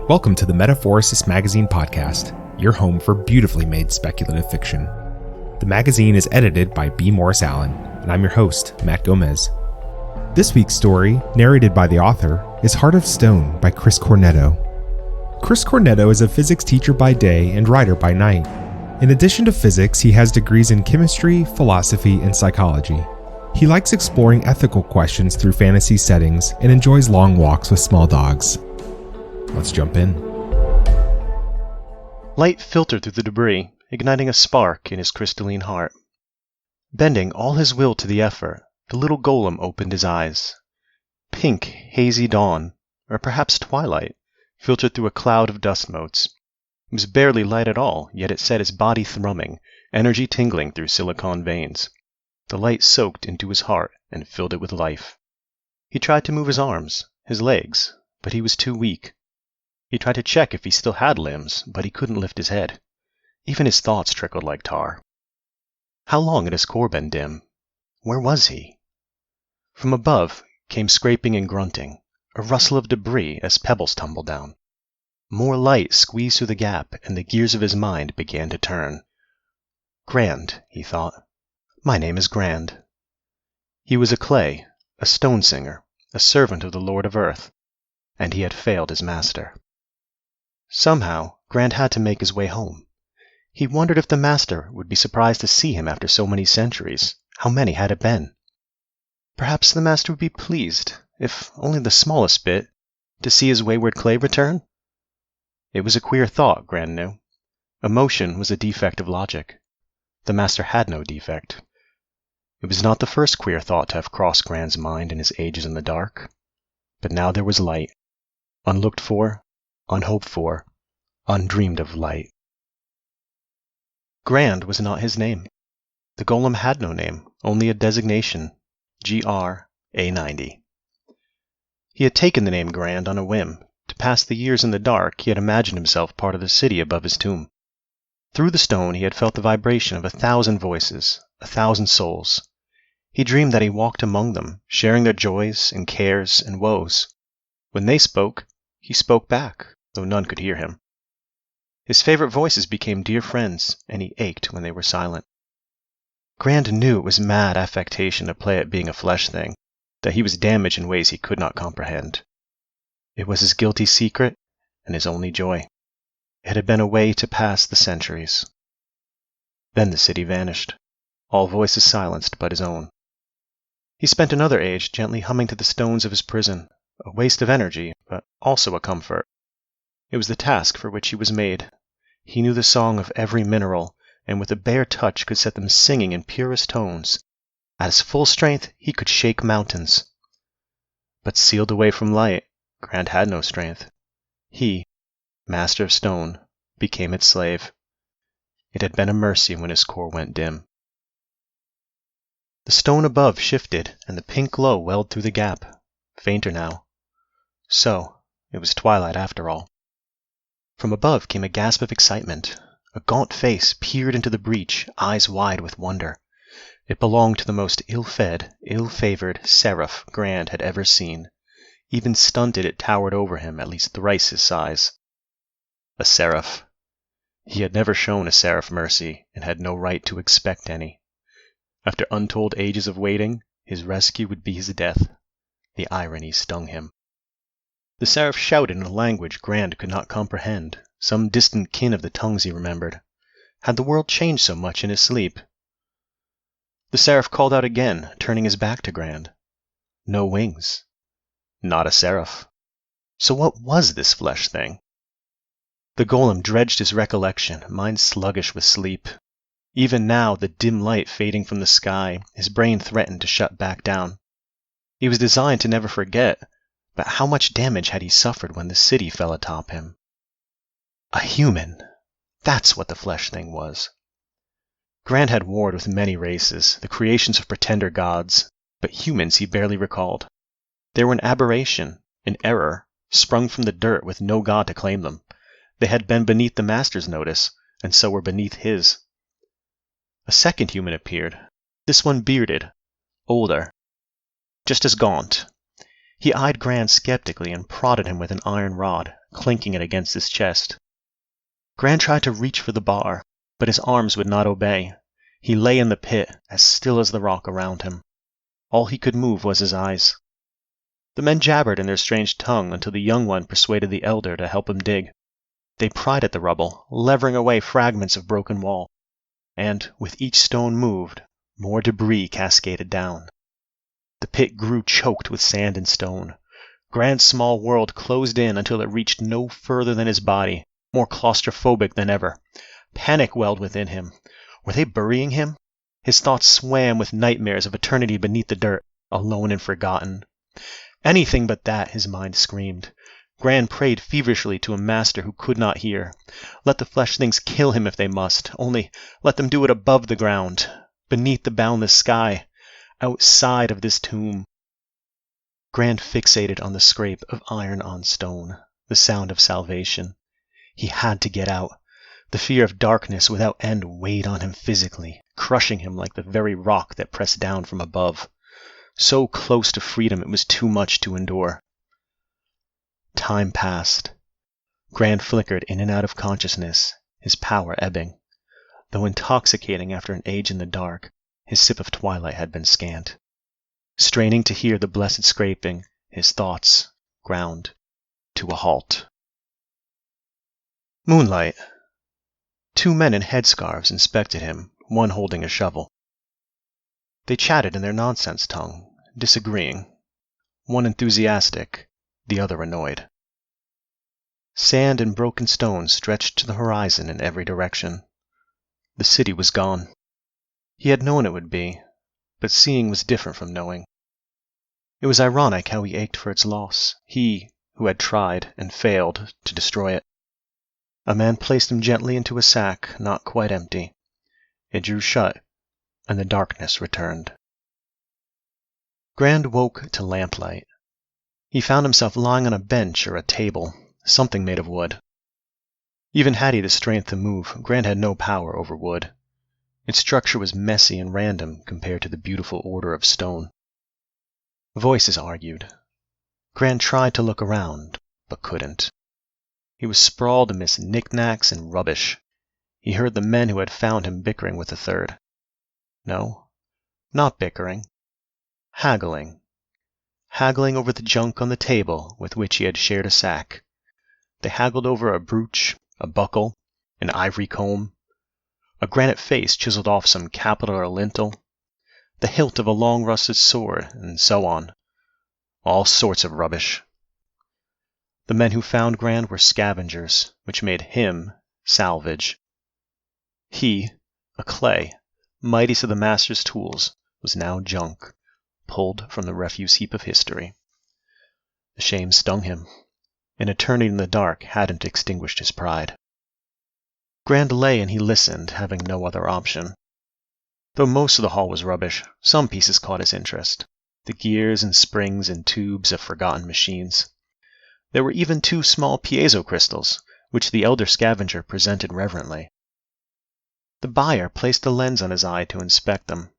Welcome to the Metaphorosis magazine podcast, your home for beautifully made speculative fiction. The magazine is edited by B. Morris Allen, and I'm your host, Matt Gomez. This week's story, narrated by the author, is Heart of Stone by Chris Cornetto. Chris Cornetto is a physics teacher by day and writer by night. In addition to physics, he has degrees in chemistry, philosophy, and psychology. He likes exploring ethical questions through fantasy settings and enjoys long walks with small dogs. Let's jump in. Light filtered through the debris, igniting a spark in his crystalline heart. Bending all his will to the effort, the little golem opened his eyes. Pink, hazy dawn, or perhaps twilight, filtered through a cloud of dust motes. It was barely light at all, yet it set his body thrumming, energy tingling through silicon veins. The light soaked into his heart and filled it with life. He tried to move his arms, his legs, but he was too weak. He tried to check if he still had limbs, but he couldn't lift his head. Even his thoughts trickled like tar. How long had his core been dim? Where was he? From above came scraping and grunting, a rustle of debris as pebbles tumbled down. More light squeezed through the gap, and the gears of his mind began to turn. Grand, he thought. My name is Grand. He was a clay, a stone singer, a servant of the Lord of Earth, and he had failed his master. Somehow, Grand had to make his way home. He wondered if the master would be surprised to see him after so many centuries. How many had it been? Perhaps the master would be pleased, if only the smallest bit, to see his wayward clay return? It was a queer thought, Grand knew. Emotion was a defect of logic. The master had no defect. It was not the first queer thought to have crossed Grand's mind in his ages in the dark. But now there was light. Unlooked for, unhoped for, undreamed of light. Grand was not his name. The golem had no name, only a designation, GR-A90. He had taken the name Grand on a whim. To pass the years in the dark, he had imagined himself part of the city above his tomb. Through the stone he had felt the vibration of 1,000 voices, 1,000 souls. He dreamed that he walked among them, sharing their joys and cares and woes. When they spoke, he spoke back, though none could hear him. His favorite voices became dear friends, and he ached when they were silent. Grand knew it was mad affectation to play at being a flesh thing, that he was damaged in ways he could not comprehend. It was his guilty secret and his only joy. It had been a way to pass the centuries. Then the city vanished, all voices silenced but his own. He spent another age gently humming to the stones of his prison, a waste of energy, but also a comfort. It was the task for which he was made. He knew the song of every mineral, and with a bare touch could set them singing in purest tones. At his full strength he could shake mountains. But sealed away from light, Grand had no strength. He, master of stone, became its slave. It had been a mercy when his core went dim. The stone above shifted, and the pink glow welled through the gap, fainter now. So, it was twilight after all. From above came a gasp of excitement. A gaunt face peered into the breach, eyes wide with wonder. It belonged to the most ill-fed, ill-favored seraph Grand had ever seen. Even stunted, it towered over him at least thrice his size. A seraph. He had never shown a seraph mercy, and had no right to expect any. After untold ages of waiting, his rescue would be his death. The irony stung him. The seraph shouted in a language Grand could not comprehend, some distant kin of the tongues he remembered. Had the world changed so much in his sleep? The seraph called out again, turning his back to Grand. No wings. Not a seraph. So what was this flesh thing? The golem dredged his recollection, mind sluggish with sleep. Even now, the dim light fading from the sky, his brain threatened to shut back down. He was designed to never forget, but how much damage had he suffered when the city fell atop him? A human! That's what the flesh thing was. Grand had warred with many races, the creations of pretender gods, but humans he barely recalled. They were an aberration, an error, sprung from the dirt with no god to claim them. They had been beneath the master's notice, and so were beneath his. A second human appeared, this one bearded, older, just as gaunt. He eyed Gran skeptically and prodded him with an iron rod, clinking it against his chest. Gran tried to reach for the bar, but his arms would not obey. He lay in the pit, as still as the rock around him. All he could move was his eyes. The men jabbered in their strange tongue until the young one persuaded the elder to help him dig. They pried at the rubble, levering away fragments of broken wall, and, with each stone moved, more debris cascaded down. The pit grew choked with sand and stone. Gran's small world closed in until it reached no further than his body, more claustrophobic than ever. Panic welled within him. Were they burying him? His thoughts swam with nightmares of eternity beneath the dirt, alone and forgotten. Anything but that, his mind screamed. Gran prayed feverishly to a master who could not hear. Let the flesh things kill him if they must, only let them do it above the ground, beneath the boundless sky, outside of this tomb. Gran fixated on the scrape of iron on stone, the sound of salvation. He had to get out. The fear of darkness without end weighed on him physically, crushing him like the very rock that pressed down from above. So close to freedom it was too much to endure. Time passed. Gran flickered in and out of consciousness, his power ebbing. Though intoxicating after an age in the dark, his sip of twilight had been scant. Straining to hear the blessed scraping, his thoughts ground to a halt. Moonlight. 2 men in headscarves inspected him, one holding a shovel. They chatted in their nonsense tongue, disagreeing, one enthusiastic, the other annoyed. Sand and broken stones stretched to the horizon in every direction. The city was gone. He had known it would be, but seeing was different from knowing. It was ironic how he ached for its loss, he who had tried and failed to destroy it. A man placed him gently into a sack, not quite empty. It drew shut, and the darkness returned. Gran woke to lamplight. He found himself lying on a bench or a table, something made of wood. Even had he the strength to move, Gran had no power over wood. Its structure was messy and random compared to the beautiful order of stone. Voices argued. Gran tried to look around, but couldn't. He was sprawled amidst knickknacks and rubbish. He heard the men who had found him bickering with a third. No, not bickering. Haggling. Haggling over the junk on the table with which he had shared a sack. They haggled over a brooch, a buckle, an ivory comb, a granite face chiseled off some capital or lintel, the hilt of a long rusted sword, and so on. All sorts of rubbish. The men who found Gran were scavengers, which made him salvage. He, a clay, mighty to the master's tools, was now junk, pulled from the refuse heap of history. The shame stung him. An eternity in the dark hadn't extinguished his pride. Gran lay and he listened, having no other option. Though most of the hall was rubbish, some pieces caught his interest. The gears and springs and tubes of forgotten machines. There were even 2 small piezo crystals, which the elder scavenger presented reverently. The buyer placed a lens on his eye to inspect them.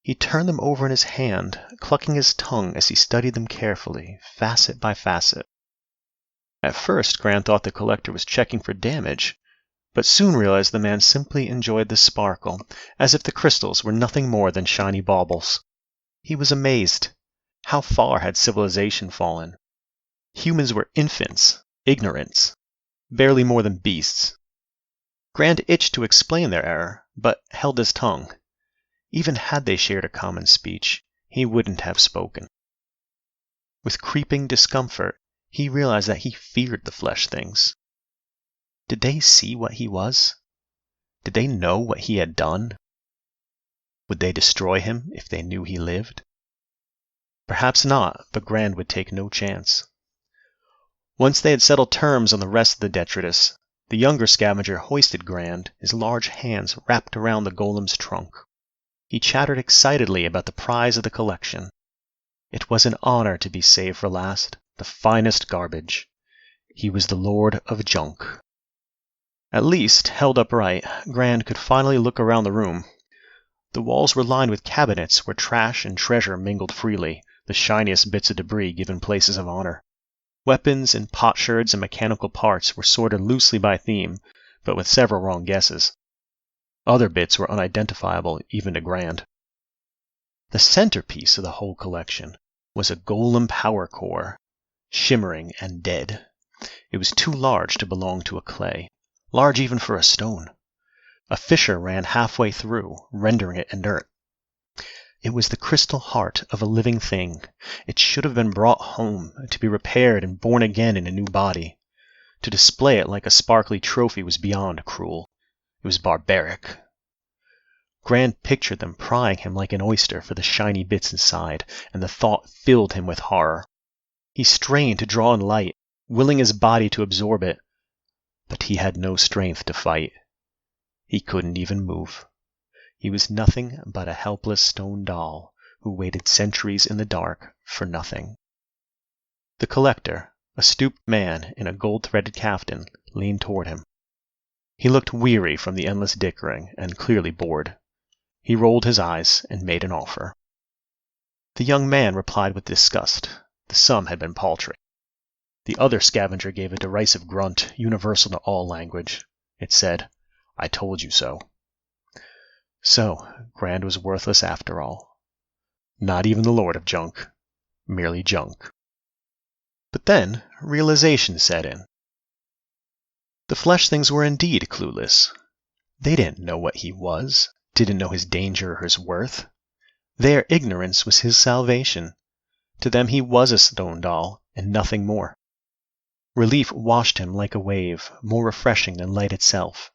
He turned them over in his hand, clucking his tongue as he studied them carefully, facet by facet. At first, Gran thought the collector was checking for damage, but soon realized the man simply enjoyed the sparkle, as if the crystals were nothing more than shiny baubles. He was amazed. How far had civilization fallen? Humans were infants, ignorants, barely more than beasts. Gran itched to explain their error, but held his tongue. Even had they shared a common speech, he wouldn't have spoken. With creeping discomfort, he realized that he feared the flesh things. Did they see what he was? Did they know what he had done? Would they destroy him if they knew he lived? Perhaps not, but Gran would take no chance. Once they had settled terms on the rest of the detritus, the younger scavenger hoisted Gran, his large hands wrapped around the golem's trunk. He chattered excitedly about the prize of the collection. It was an honor to be saved for last, the finest garbage. He was the lord of junk. At least, held upright, Gran could finally look around the room. The walls were lined with cabinets where trash and treasure mingled freely, the shiniest bits of debris given places of honor. Weapons and potsherds and mechanical parts were sorted loosely by theme, but with several wrong guesses. Other bits were unidentifiable even to Grand. The centerpiece of the whole collection was a golem power core, shimmering and dead. It was too large to belong to a clay, large even for a stone. A fissure ran halfway through, rendering it inert. It was the crystal heart of a living thing. It should have been brought home, to be repaired and born again in a new body. To display it like a sparkly trophy was beyond cruel. It was barbaric. Grand pictured them prying him like an oyster for the shiny bits inside, and the thought filled him with horror. He strained to draw in light, willing his body to absorb it, but he had no strength to fight. He couldn't even move. He was nothing but a helpless stone doll who waited centuries in the dark for nothing. The collector, a stooped man in a gold-threaded caftan, leaned toward him. He looked weary from the endless dickering and clearly bored. He rolled his eyes and made an offer. The young man replied with disgust. The sum had been paltry. The other scavenger gave a derisive grunt, universal to all language. It said, "I told you so." So, Grand was worthless after all. Not even the Lord of Junk. Merely junk. But then, realization set in. The flesh things were indeed clueless. They didn't know what he was, didn't know his danger or his worth. Their ignorance was his salvation. To them he was a stone doll, and nothing more. Relief washed him like a wave, more refreshing than light itself.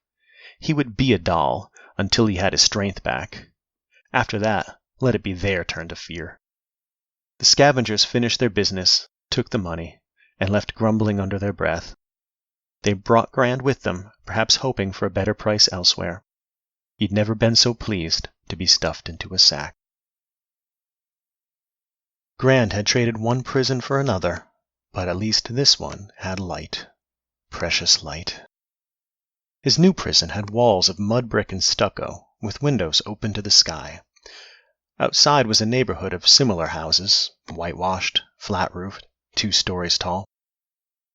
He would be a doll until he had his strength back. After that, let it be their turn to fear. The scavengers finished their business, took the money, and left grumbling under their breath. They brought Grand with them, perhaps hoping for a better price elsewhere. He'd never been so pleased to be stuffed into a sack. Grand had traded one prison for another, but at least this one had light. Precious light. His new prison had walls of mud brick and stucco, with windows open to the sky. Outside was a neighborhood of similar houses, whitewashed, flat-roofed, 2 stories tall.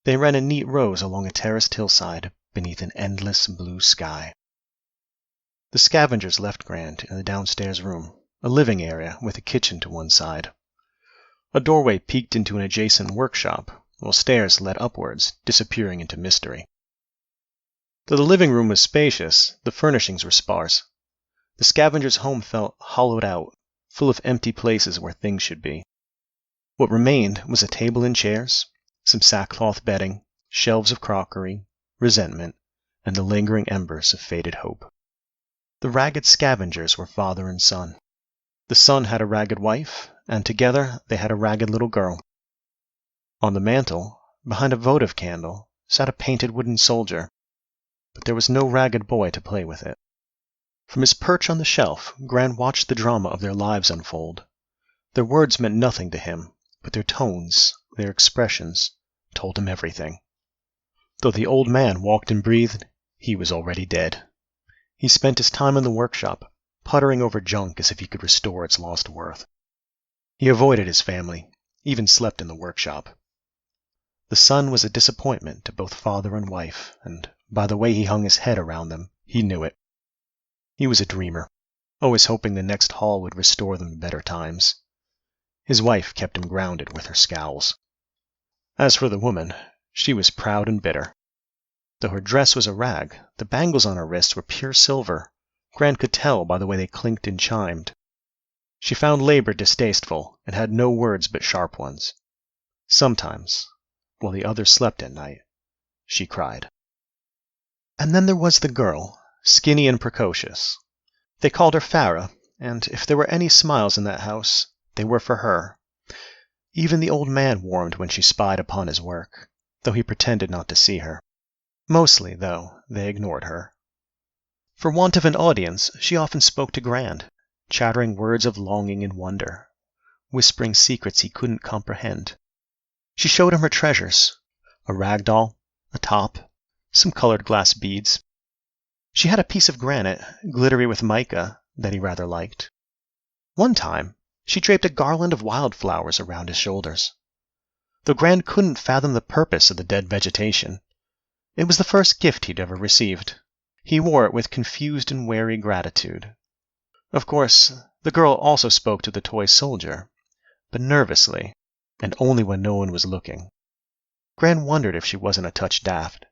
They ran in neat rows along a terraced hillside beneath an endless blue sky. The scavengers left Grand in the downstairs room, a living area with a kitchen to one side. A doorway peeked into an adjacent workshop, while stairs led upwards, disappearing into mystery. Though the living room was spacious, the furnishings were sparse. The scavenger's home felt hollowed out, full of empty places where things should be. What remained was a table and chairs, some sackcloth bedding, shelves of crockery, resentment, and the lingering embers of faded hope. The ragged scavengers were father and son. The son had a ragged wife, and together they had a ragged little girl. On the mantel, behind a votive candle, sat a painted wooden soldier, but there was no ragged boy to play with it. From his perch on the shelf, Grand watched the drama of their lives unfold. Their words meant nothing to him, but their tones, their expressions, told him everything. Though the old man walked and breathed, he was already dead. He spent his time in the workshop, puttering over junk as if he could restore its lost worth. He avoided his family, even slept in the workshop. The son was a disappointment to both father and wife, and by the way he hung his head around them, he knew it. He was a dreamer, always hoping the next haul would restore them to better times. His wife kept him grounded with her scowls. As for the woman, she was proud and bitter. Though her dress was a rag, the bangles on her wrists were pure silver. Grand could tell by the way they clinked and chimed. She found labor distasteful and had no words but sharp ones. Sometimes, while the others slept at night, she cried. And then there was the girl, skinny and precocious. They called her Farah, and if there were any smiles in that house, they were for her. Even the old man warmed when she spied upon his work, though he pretended not to see her. Mostly, though, they ignored her. For want of an audience, she often spoke to Grand, chattering words of longing and wonder, whispering secrets he couldn't comprehend. She showed him her treasures, a rag doll, a top, some colored glass beads. She had a piece of granite, glittery with mica, that he rather liked. One time, She draped a garland of wildflowers around his shoulders. Though Gran couldn't fathom the purpose of the dead vegetation, it was the first gift he'd ever received. He wore it with confused and wary gratitude. Of course, the girl also spoke to the toy soldier, but nervously, and only when no one was looking. Gran wondered if she wasn't a touch daft.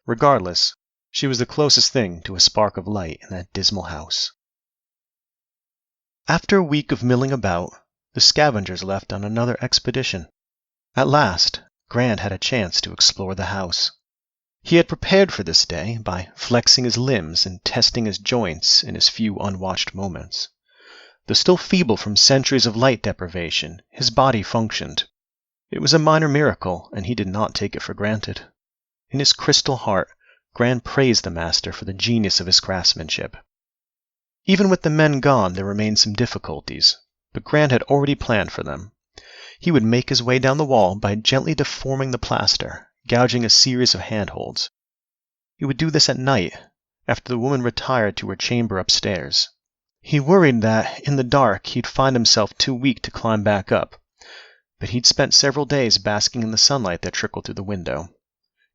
Regardless, she was the closest thing to a spark of light in that dismal house. After a week of milling about, the scavengers left on another expedition. At last, Gran had a chance to explore the house. He had prepared for this day by flexing his limbs and testing his joints in his few unwatched moments. Though still feeble from centuries of light deprivation, his body functioned. It was a minor miracle, and he did not take it for granted. In his crystal heart, Gran praised the master for the genius of his craftsmanship. Even with the men gone, there remained some difficulties, but Gran had already planned for them. He would make his way down the wall by gently deforming the plaster, gouging a series of handholds. He would do this at night, after the woman retired to her chamber upstairs. He worried that, in the dark, he'd find himself too weak to climb back up, but he'd spent several days basking in the sunlight that trickled through the window.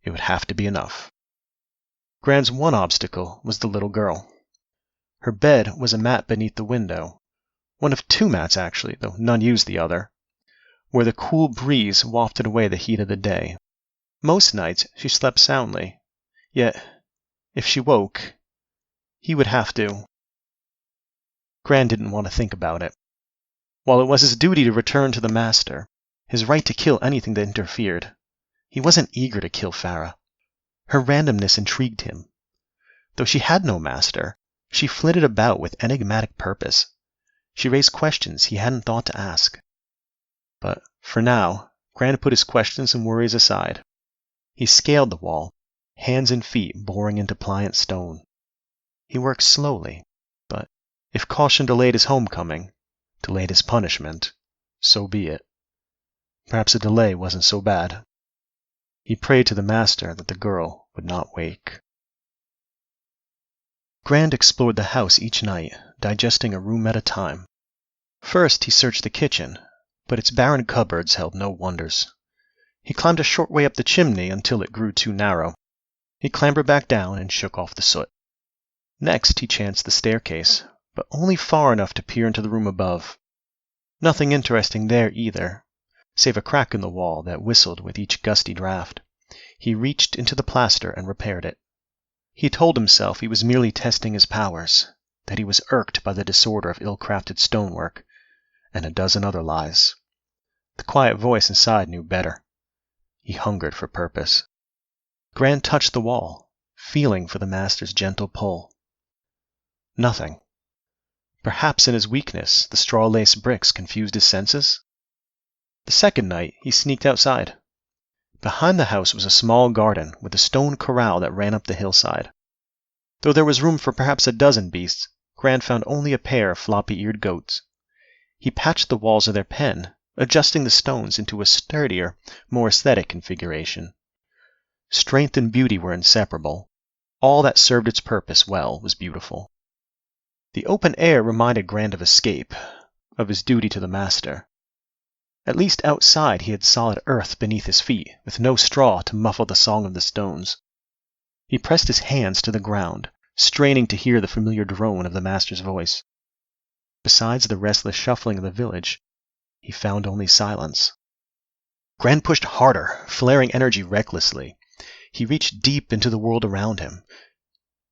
It would have to be enough. Gran's one obstacle was the little girl. Her bed was a mat beneath the window, one of two mats actually, though none used the other, where the cool breeze wafted away the heat of the day. Most nights she slept soundly, yet, if she woke, he would have to. Gran didn't want to think about it. While it was his duty to return to the master, his right to kill anything that interfered, he wasn't eager to kill Farah. Her randomness intrigued him. Though she had no master, she flitted about with enigmatic purpose. She raised questions he hadn't thought to ask. But for now, Gran put his questions and worries aside. He scaled the wall, hands and feet boring into pliant stone. He worked slowly, but if caution delayed his homecoming, delayed his punishment, so be it. Perhaps a delay wasn't so bad. He prayed to the master that the girl would not wake. Gran explored the house each night, digesting a room at a time. First he searched the kitchen, but its barren cupboards held no wonders. He climbed a short way up the chimney until it grew too narrow. He clambered back down and shook off the soot. Next he chanced the staircase, but only far enough to peer into the room above. Nothing interesting there either, save a crack in the wall that whistled with each gusty draft. He reached into the plaster and repaired it. He told himself he was merely testing his powers, that he was irked by the disorder of ill-crafted stonework, and a dozen other lies. The quiet voice inside knew better. He hungered for purpose. Gran touched the wall, feeling for the master's gentle pull. Nothing. Perhaps in his weakness, the straw-laced bricks confused his senses? The second night, he sneaked outside. Behind the house was a small garden with a stone corral that ran up the hillside. Though there was room for perhaps a dozen beasts, Gran found only a pair of floppy-eared goats. He patched the walls of their pen, adjusting the stones into a sturdier, more aesthetic configuration. Strength and beauty were inseparable. All that served its purpose well was beautiful. The open air reminded Gran of escape, of his duty to the master. At least outside he had solid earth beneath his feet, with no straw to muffle the song of the stones. He pressed his hands to the ground, straining to hear the familiar drone of the master's voice. Besides the restless shuffling of the village, he found only silence. Gran pushed harder, flaring energy recklessly. He reached deep into the world around him,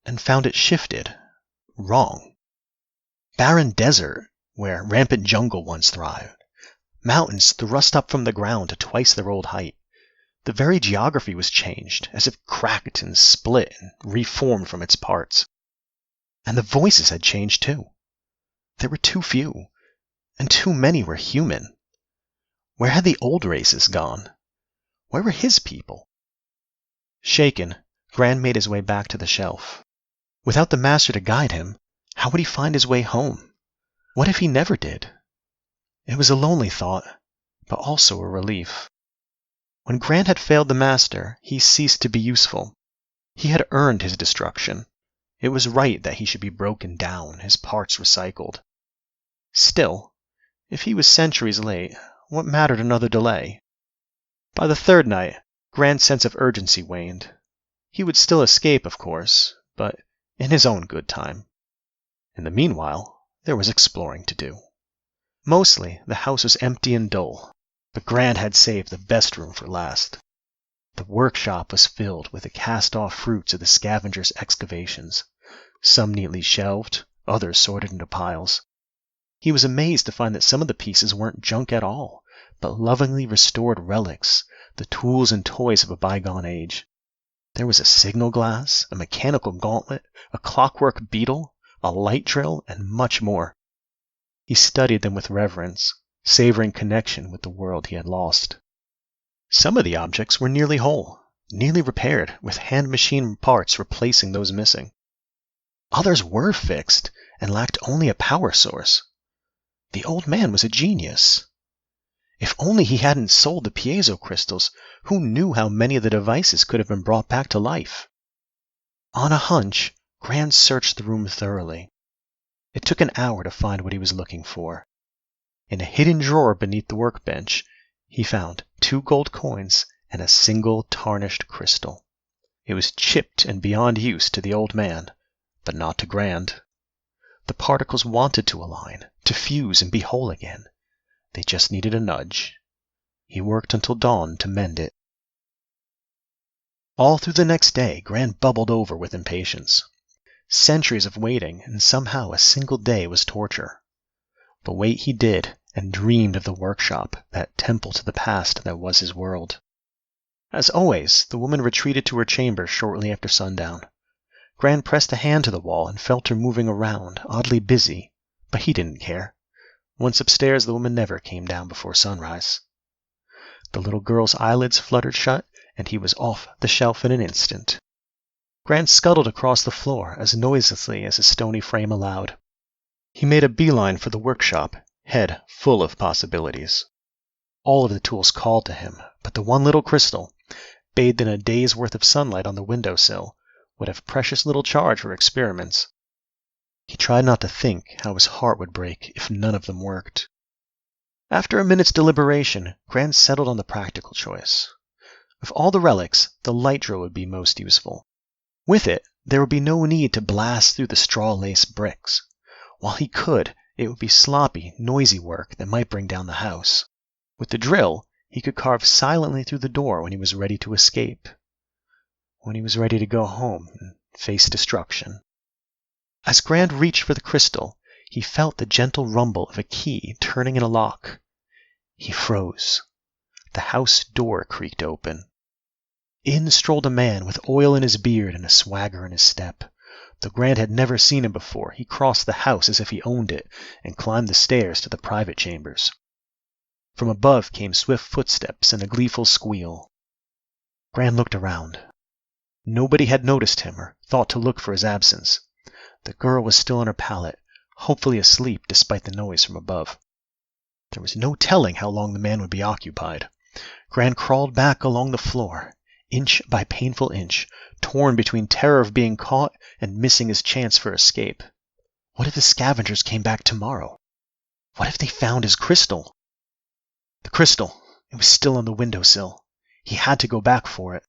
and found it shifted, wrong. Barren desert, where rampant jungle once thrived. Mountains thrust up from the ground to twice their old height. The very geography was changed, as if cracked and split and reformed from its parts. And the voices had changed too. There were too few, and too many were human. Where had the old races gone? Where were his people? Shaken, Gran made his way back to the shelf. Without the master to guide him, how would he find his way home? What if he never did? It was a lonely thought, but also a relief. When Gran had failed the master, he ceased to be useful. He had earned his destruction. It was right that he should be broken down, his parts recycled. Still, If he was centuries late, what mattered another delay? By the third night, Grand's sense of urgency waned. He would still escape, of course, but in his own good time. In the meanwhile, there was exploring to do. Mostly, the house was empty and dull, but Grand had saved the best room for last. The workshop was filled with the cast-off fruits of the scavengers' excavations, some neatly shelved, others sorted into piles. He was amazed to find that some of the pieces weren't junk at all, but lovingly restored relics, the tools and toys of a bygone age. There was a signal glass, a mechanical gauntlet, a clockwork beetle, a light drill, and much more. He studied them with reverence, savoring connection with the world he had lost. Some of the objects were nearly whole, nearly repaired, with hand-machine parts replacing those missing. Others were fixed and lacked only a power source. The old man was a genius. If only he hadn't sold the piezo crystals, who knew how many of the devices could have been brought back to life? On a hunch, Grand searched the room thoroughly. It took an hour to find what he was looking for. In a hidden drawer beneath the workbench, he found 2 gold coins and a single tarnished crystal. It was chipped and beyond use to the old man, but not to Grand. The particles wanted to align, to fuse and be whole again. They just needed a nudge. He worked until dawn to mend it. All through the next day, Grand bubbled over with impatience. Centuries of waiting, and somehow a single day was torture. But wait he did, and dreamed of the workshop, that temple to the past that was his world. As always, the woman retreated to her chamber shortly after sundown. Grand pressed a hand to the wall and felt her moving around, oddly busy, but he didn't care. Once upstairs, the woman never came down before sunrise. The little girl's eyelids fluttered shut, and he was off the shelf in an instant. Grand scuttled across the floor as noiselessly as his stony frame allowed. He made a beeline for the workshop, head full of possibilities. All of the tools called to him, but the one little crystal, bathed in a day's worth of sunlight on the windowsill, would have precious little charge for experiments. He tried not to think how his heart would break if none of them worked. After a minute's deliberation, Grand settled on the practical choice. Of all the relics, the light drill would be most useful. With it, there would be no need to blast through the straw-laced bricks. While he could, it would be sloppy, noisy work that might bring down the house. With the drill, he could carve silently through the door when he was ready to escape. When he was ready to go home and face destruction. As Grand reached for the crystal, he felt the gentle rumble of a key turning in a lock. He froze. The house door creaked open. In strolled a man with oil in his beard and a swagger in his step. Though Grand had never seen him before, he crossed the house as if he owned it and climbed the stairs to the private chambers. From above came swift footsteps and a gleeful squeal. Grand looked around. Nobody had noticed him or thought to look for his absence. The girl was still on her pallet, hopefully asleep despite the noise from above. There was no telling how long the man would be occupied. Grand crawled back along the floor, inch by painful inch, torn between terror of being caught and missing his chance for escape. What if the scavengers came back tomorrow? What if they found his crystal? The crystal! It was still on the windowsill. He had to go back for it.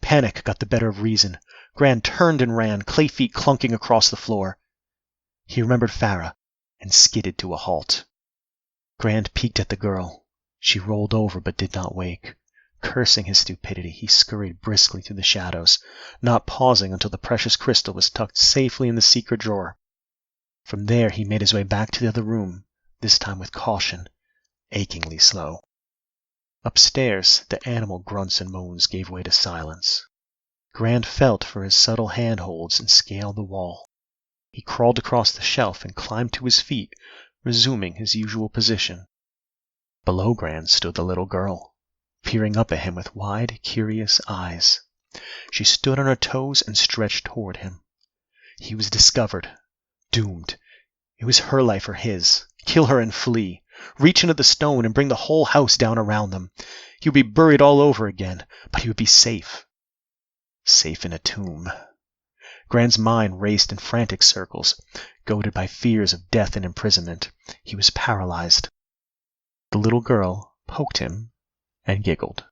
Panic got the better of reason. Grand turned and ran, clay feet clunking across the floor. He remembered Farah and skidded to a halt. Grand peeked at the girl. She rolled over but did not wake. Cursing his stupidity, he scurried briskly through the shadows, not pausing until the precious crystal was tucked safely in the secret drawer. From there he made his way back to the other room, this time with caution, achingly slow. Upstairs, the animal grunts and moans gave way to silence. Grand felt for his subtle handholds and scaled the wall. He crawled across the shelf and climbed to his feet, resuming his usual position. Below Grand stood the little girl, peering up at him with wide, curious eyes. She stood on her toes and stretched toward him. He was discovered, doomed. It was her life or his. Kill her and flee. Reach into the stone and bring the whole house down around them. He would be buried all over again, but he would be safe. Safe in a tomb. Grand's mind raced in frantic circles. Goaded by fears of death and imprisonment, he was paralyzed. The little girl poked him and giggled.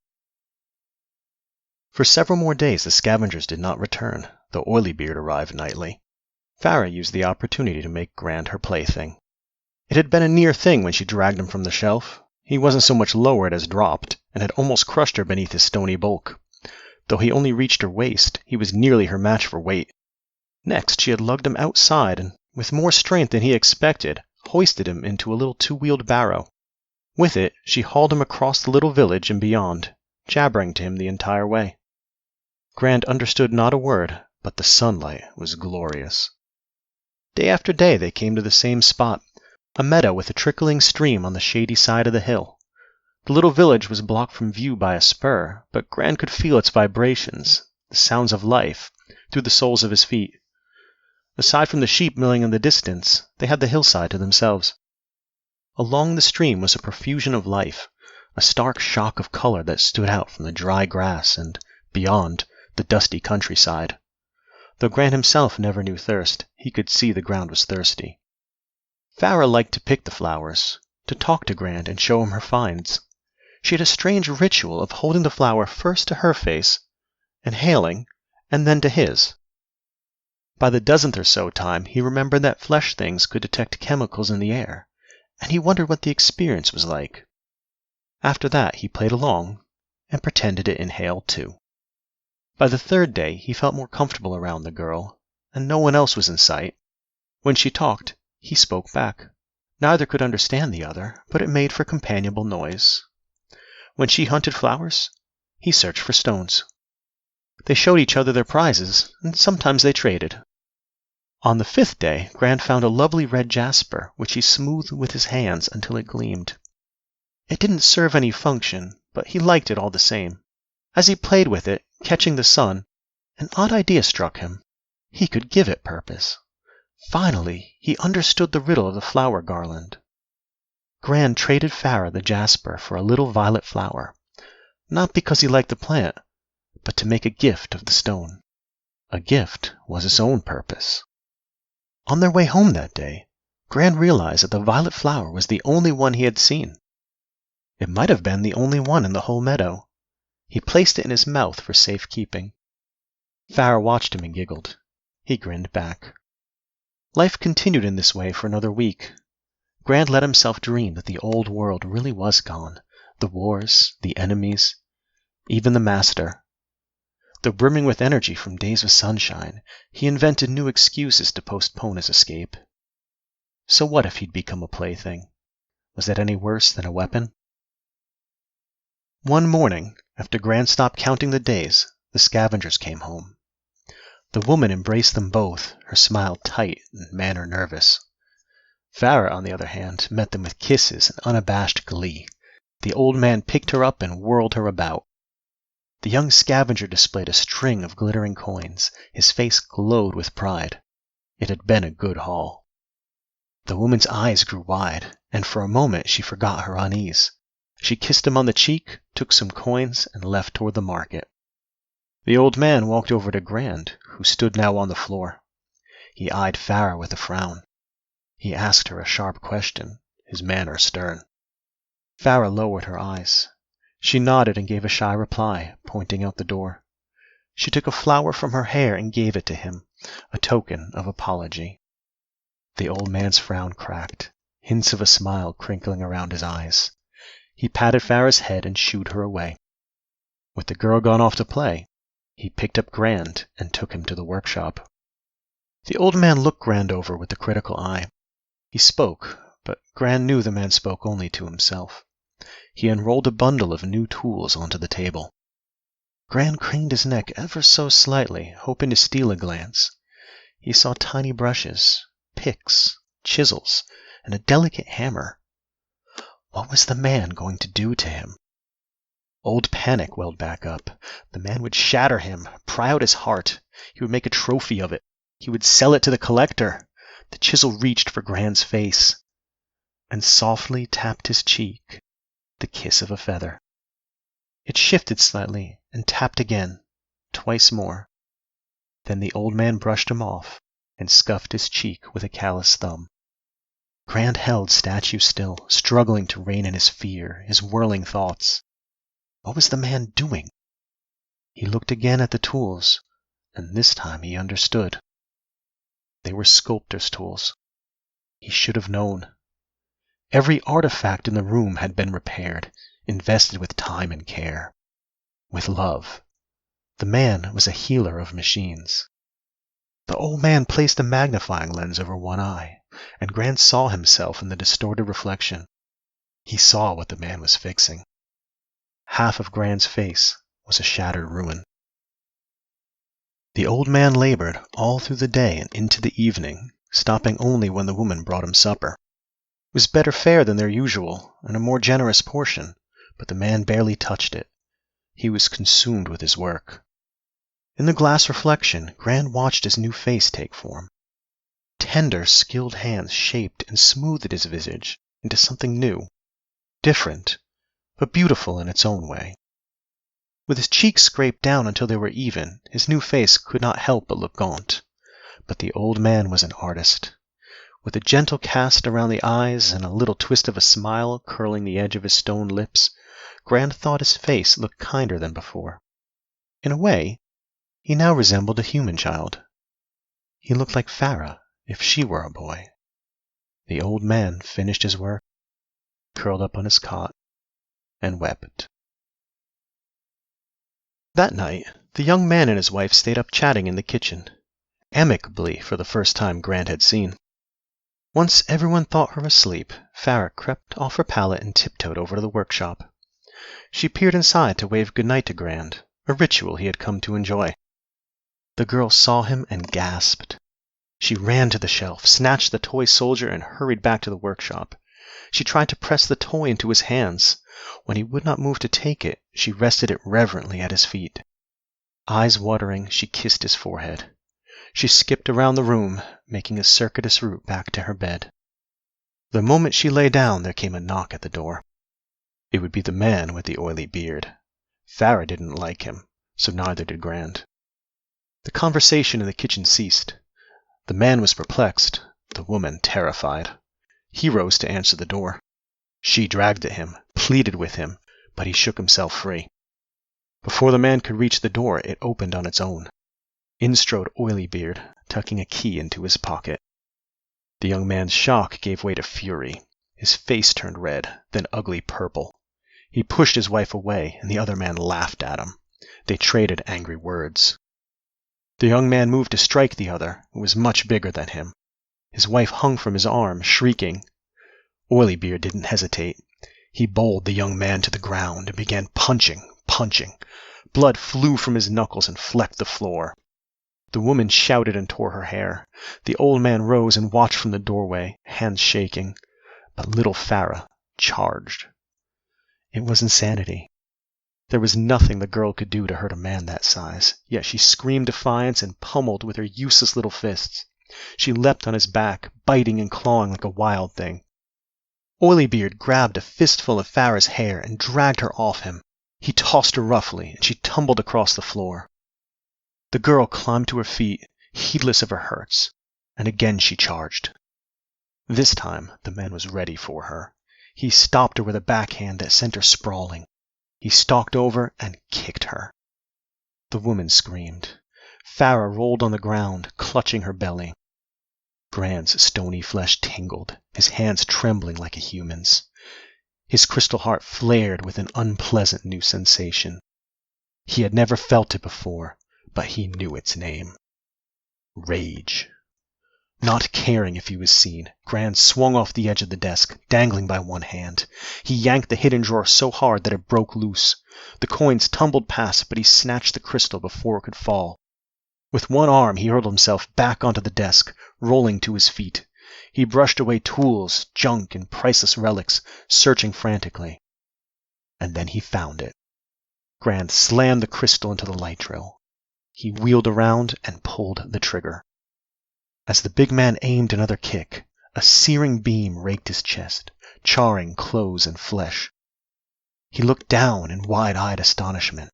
For several more days the scavengers did not return, though Oilybeard arrived nightly. Farah used the opportunity to make Grand her plaything. It had been a near thing when she dragged him from the shelf. He wasn't so much lowered as dropped, and had almost crushed her beneath his stony bulk. Though he only reached her waist, he was nearly her match for weight. Next, she had lugged him outside, and with more strength than he expected, hoisted him into a little two-wheeled barrow. With it, she hauled him across the little village and beyond, jabbering to him the entire way. Grand understood not a word, but the sunlight was glorious. Day after day they came to the same spot, a meadow with a trickling stream on the shady side of the hill. The little village was blocked from view by a spur, but Grand could feel its vibrations, the sounds of life, through the soles of his feet. Aside from the sheep milling in the distance, they had the hillside to themselves. Along the stream was a profusion of life, a stark shock of color that stood out from the dry grass and, beyond, the dusty countryside. Though Grand himself never knew thirst, he could see the ground was thirsty. Farah liked to pick the flowers, to talk to Grand and show him her finds. She had a strange ritual of holding the flower first to her face, inhaling, and then to his. By the dozenth or so time, he remembered that flesh things could detect chemicals in the air, and he wondered what the experience was like. After that, he played along and pretended to inhale too. By the third day, he felt more comfortable around the girl, and no one else was in sight. When she talked, he spoke back. Neither could understand the other, but it made for companionable noise. When she hunted flowers, he searched for stones. They showed each other their prizes, and sometimes they traded. On the fifth day, Grand found a lovely red jasper, which he smoothed with his hands until it gleamed. It didn't serve any function, but he liked it all the same. As he played with it, catching the sun, an odd idea struck him. He could give it purpose. Finally, he understood the riddle of the flower garland. Grand traded Farah the jasper for a little violet flower, not because he liked the plant, but to make a gift of the stone. A gift was its own purpose. On their way home that day, Grand realized that the violet flower was the only one he had seen. It might have been the only one in the whole meadow. He placed it in his mouth for safekeeping. Farah watched him and giggled. He grinned back. Life continued in this way for another week. Grand let himself dream that the old world really was gone, the wars, the enemies, even the master. Though brimming with energy from days of sunshine, he invented new excuses to postpone his escape. So what if he'd become a plaything? Was that any worse than a weapon? One morning, after Grand stopped counting the days, the scavengers came home. The woman embraced them both, her smile tight and manner nervous. Farah, on the other hand, met them with kisses and unabashed glee. The old man picked her up and whirled her about. The young scavenger displayed a string of glittering coins. His face glowed with pride. It had been a good haul. The woman's eyes grew wide, and for a moment she forgot her unease. She kissed him on the cheek, took some coins, and left toward the market. The old man walked over to Grand, who stood now on the floor. He eyed Farah with a frown. He asked her a sharp question, his manner stern. Farah lowered her eyes. She nodded and gave a shy reply, pointing out the door. She took a flower from her hair and gave it to him, a token of apology. The old man's frown cracked, hints of a smile crinkling around his eyes. He patted Farah's head and shooed her away. With the girl gone off to play, he picked up Grand and took him to the workshop. The old man looked Grand over with a critical eye. He spoke, but Grand knew the man spoke only to himself. He unrolled a bundle of new tools onto the table. Grand craned his neck ever so slightly, hoping to steal a glance. He saw tiny brushes, picks, chisels, and a delicate hammer. What was the man going to do to him? Old panic welled back up. The man would shatter him, pry out his heart. He would make a trophy of it. He would sell it to the collector. The chisel reached for Grand's face and softly tapped his cheek, the kiss of a feather. It shifted slightly and tapped again, twice more. Then the old man brushed him off and scuffed his cheek with a callous thumb. Grand held statue still, struggling to rein in his fear, his whirling thoughts. What was the man doing? He looked again at the tools, and this time he understood. They were sculptor's tools. He should have known. Every artifact in the room had been repaired, invested with time and care, with love. The man was a healer of machines. The old man placed a magnifying lens over one eye, and Grant saw himself in the distorted reflection. He saw what the man was fixing. Half of Grant's face was a shattered ruin. The old man labored all through the day and into the evening, stopping only when the woman brought him supper. It was better fare than their usual, and a more generous portion, but the man barely touched it. He was consumed with his work. In the glass reflection, Grant watched his new face take form. Tender, skilled hands shaped and smoothed his visage into something new, different, but beautiful in its own way. With his cheeks scraped down until they were even, his new face could not help but look gaunt. But the old man was an artist. With a gentle cast around the eyes and a little twist of a smile curling the edge of his stone lips, Grant thought his face looked kinder than before. In a way, he now resembled a human child. He looked like Farah if she were a boy. The old man finished his work, curled up on his cot, and wept. That night, the young man and his wife stayed up chatting in the kitchen, amicably for the first time Grant had seen. Once everyone thought her asleep, Farah crept off her pallet and tiptoed over to the workshop. She peered inside to wave good-night to Grant, a ritual he had come to enjoy. The girl saw him and gasped. She ran to the shelf, snatched the toy soldier, and hurried back to the workshop. She tried to press the toy into his hands. When he would not move to take it, she rested it reverently at his feet. Eyes watering, she kissed his forehead. She skipped around the room, making a circuitous route back to her bed. The moment she lay down, there came a knock at the door. It would be the man with the oily beard. Farah didn't like him, so neither did Grant. The conversation in the kitchen ceased. The man was perplexed, the woman terrified. He rose to answer the door. She dragged at him, pleaded with him, but he shook himself free. Before the man could reach the door, it opened on its own. In strode Oilybeard, tucking a key into his pocket. The young man's shock gave way to fury. His face turned red, then ugly purple. He pushed his wife away, and the other man laughed at him. They traded angry words. The young man moved to strike the other, who was much bigger than him. His wife hung from his arm, shrieking. Oilybeard didn't hesitate. He bowled the young man to the ground and began punching. Blood flew from his knuckles and flecked the floor. The woman shouted and tore her hair. The old man rose and watched from the doorway, hands shaking. But little Farah charged. It was insanity. There was nothing the girl could do to hurt a man that size, yet she screamed defiance and pummeled with her useless little fists. She leapt on his back, biting and clawing like a wild thing. Oilybeard grabbed a fistful of Farah's hair and dragged her off him. He tossed her roughly, and she tumbled across the floor. The girl climbed to her feet, heedless of her hurts, and again she charged. This time, the man was ready for her. He stopped her with a backhand that sent her sprawling. He stalked over and kicked her. The woman screamed. Farah rolled on the ground, clutching her belly. Grant's stony flesh tingled, his hands trembling like a human's. His crystal heart flared with an unpleasant new sensation. He had never felt it before, but he knew its name. Rage. Not caring if he was seen, Grant swung off the edge of the desk, dangling by one hand. He yanked the hidden drawer so hard that it broke loose. The coins tumbled past, but he snatched the crystal before it could fall. With one arm, he hurled himself back onto the desk, rolling to his feet. He brushed away tools, junk, and priceless relics, searching frantically. And then he found it. Grant slammed the crystal into the light drill. He wheeled around and pulled the trigger. As the big man aimed another kick, a searing beam raked his chest, charring clothes and flesh. He looked down in wide-eyed astonishment,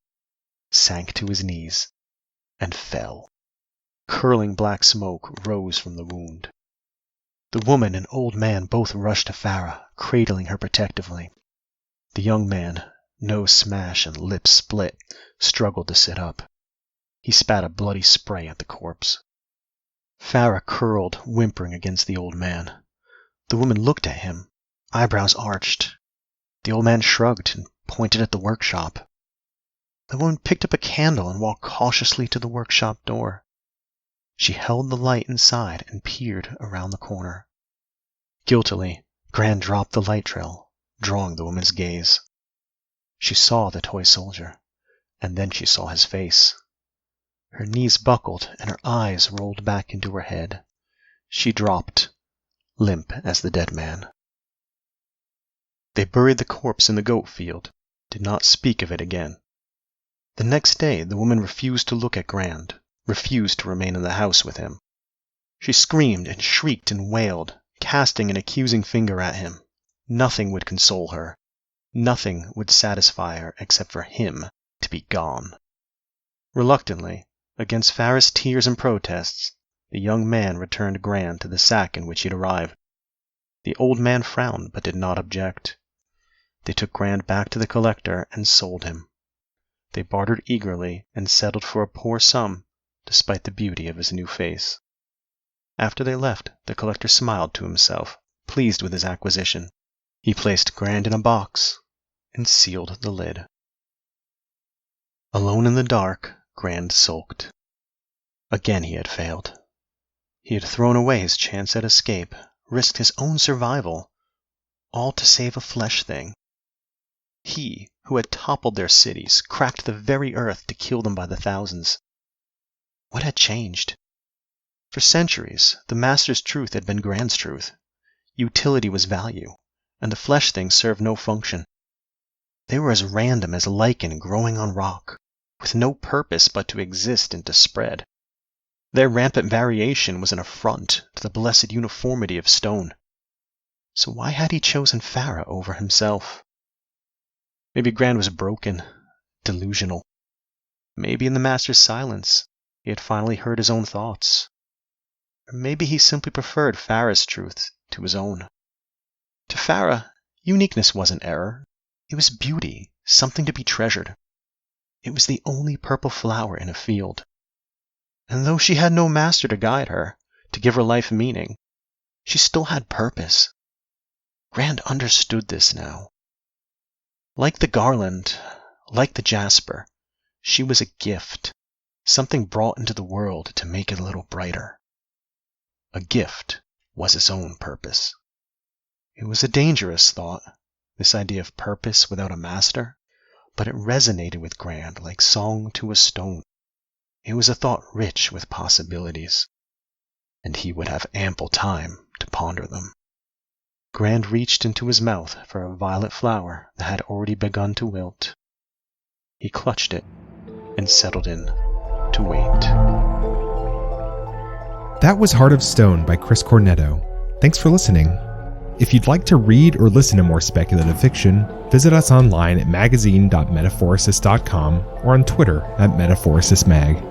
sank to his knees, and fell. Curling black smoke rose from the wound. The woman and old man both rushed to Farah, cradling her protectively. The young man, nose smashed and lips split, struggled to sit up. He spat a bloody spray at the corpse. Farah curled, whimpering against the old man. The woman looked at him, eyebrows arched. The old man shrugged and pointed at the workshop. The woman picked up a candle and walked cautiously to the workshop door. She held the light inside and peered around the corner. Guiltily, Gran dropped the light trail, drawing the woman's gaze. She saw the toy soldier, and then she saw his face. Her knees buckled and her eyes rolled back into her head. She dropped, limp as the dead man. They buried the corpse in the goat field, did not speak of it again. The next day the woman refused to look at Grand, refused to remain in the house with him. She screamed and shrieked and wailed, casting an accusing finger at him. Nothing would console her. Nothing would satisfy her except for him to be gone. Reluctantly, against Farah's tears and protests, the young man returned Grand to the sack in which he had arrived. The old man frowned but did not object. They took Grand back to the collector and sold him. They bartered eagerly and settled for a poor sum, despite the beauty of his new face. After they left, the collector smiled to himself, pleased with his acquisition. He placed Grand in a box and sealed the lid. Alone in the dark, Grand sulked. Again he had failed. He had thrown away his chance at escape, risked his own survival, all to save a flesh thing. He, who had toppled their cities, cracked the very earth to kill them by the thousands. What had changed? For centuries, the Master's truth had been Grand's truth. Utility was value, and the flesh thing served no function. They were as random as lichen growing on rock, with no purpose but to exist and to spread. Their rampant variation was an affront to the blessed uniformity of stone. So why had he chosen Farah over himself? Maybe Grand was broken, delusional. Maybe in the Master's silence, he had finally heard his own thoughts. Or maybe he simply preferred Farah's truth to his own. To Farah, uniqueness wasn't error. It was beauty, something to be treasured. It was the only purple flower in a field. And though she had no master to guide her, to give her life meaning, she still had purpose. Grand understood this now. Like the garland, like the jasper, she was a gift, something brought into the world to make it a little brighter. A gift was its own purpose. It was a dangerous thought, this idea of purpose without a master, but it resonated with Grand like song to a stone. It was a thought rich with possibilities, and he would have ample time to ponder them. Grand reached into his mouth for a violet flower that had already begun to wilt. He clutched it and settled in to wait. That was Heart of Stone by Chris Cornetto. Thanks for listening. If you'd like to read or listen to more speculative fiction, visit us online at magazine.metaphorosis.com or on Twitter @metaphorosismag.